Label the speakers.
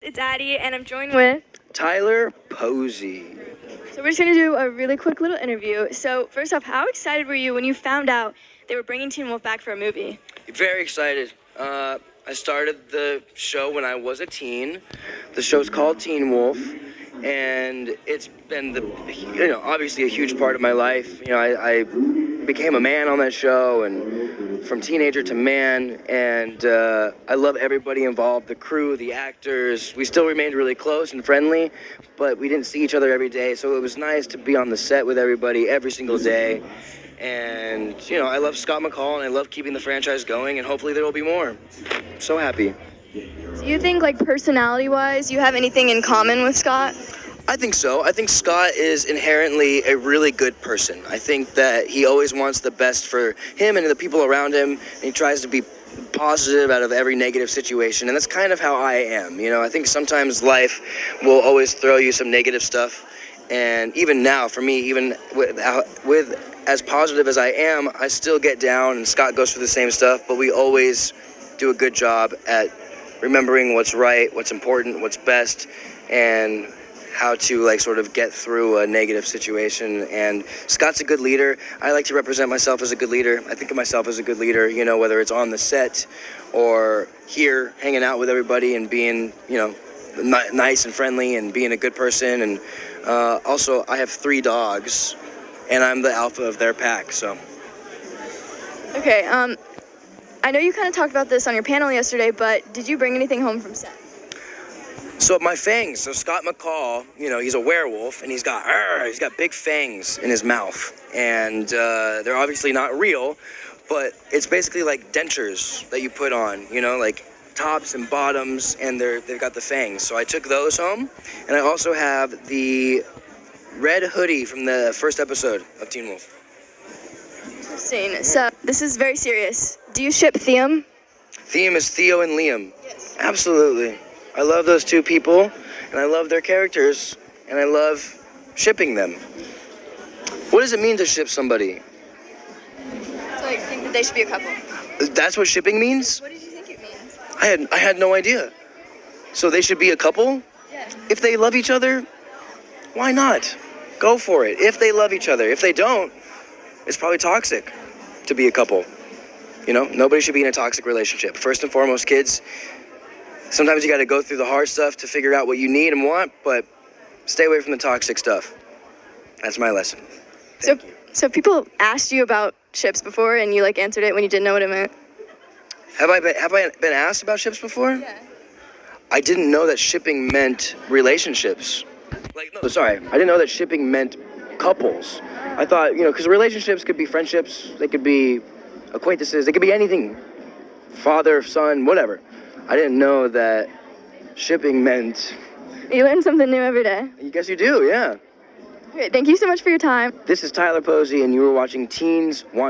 Speaker 1: It's Addie, and I'm joined with
Speaker 2: Tyler Posey.
Speaker 1: So we're just going to do a really quick little interview. So first off, how excited were you when you found out they were bringing Teen Wolf back for a movie?
Speaker 2: Very excited. I started the show when I was a teen. The show's called Teen Wolf, and it's been obviously a huge part of my life. I became a man on that show, and from teenager to man, and I love everybody involved, the crew, the actors. We still remained really close and friendly, but we didn't see each other every day, so it was nice to be on the set with everybody every single day. And, I love Scott McCall, and I love keeping the franchise going, and hopefully there will be more. I'm so happy.
Speaker 1: Do you think, personality-wise, you have anything in common with Scott?
Speaker 2: I think so. I think Scott is inherently a really good person. I think that he always wants the best for him and the people around him, and he tries to be positive out of every negative situation, and that's kind of how I am. I think sometimes life will always throw you some negative stuff, and even now, for me, even with as positive as I am, I still get down, and Scott goes through the same stuff, but we always do a good job at remembering what's right, what's important, what's best, and how to sort of get through a negative situation. And Scott's a good leader. I like to represent myself as a good leader. I think of myself as a good leader, whether it's on the set or here hanging out with everybody and being, nice and friendly and being a good person. And also, I have 3 dogs, and I'm the alpha of their pack, so.
Speaker 1: Okay, I know you kind of talked about this on your panel yesterday, but did you bring anything home from set?
Speaker 2: So my fangs, so Scott McCall, he's a werewolf, and he's got big fangs in his mouth, and they're obviously not real, but it's basically like dentures that you put on, like tops and bottoms, and they've got the fangs. So I took those home, and I also have the red hoodie from the first episode of Teen Wolf.
Speaker 1: Interesting. So this is very serious. Do you ship Theum?
Speaker 2: Theum is Theo and Liam.
Speaker 1: Yes.
Speaker 2: Absolutely. I love those 2 people, and I love their characters, and I love shipping them. What does it mean to ship somebody?
Speaker 1: So I think that they should be a couple.
Speaker 2: That's what shipping means?
Speaker 1: What did you think it means?
Speaker 2: I had no idea. So they should be a couple?
Speaker 1: Yeah.
Speaker 2: If they love each other, why not? Go for it. If they love each other. If they don't, it's probably toxic to be a couple. Nobody should be in a toxic relationship. First and foremost, kids, sometimes you got to go through the hard stuff to figure out what you need and want, but stay away from the toxic stuff. That's my lesson. Thank you.
Speaker 1: So people asked you about ships before, and you answered it when you didn't know what it meant?
Speaker 2: Have I been asked about ships before?
Speaker 1: Yeah.
Speaker 2: I didn't know that shipping meant relationships. I didn't know that shipping meant couples. I thought, because relationships could be friendships, they could be acquaintances, they could be anything. Father, son, whatever. I didn't know that shipping meant...
Speaker 1: You learn something new every day.
Speaker 2: I guess you do, yeah.
Speaker 1: Okay, thank you so much for your time.
Speaker 2: This is Tyler Posey, and you were watching Teens Want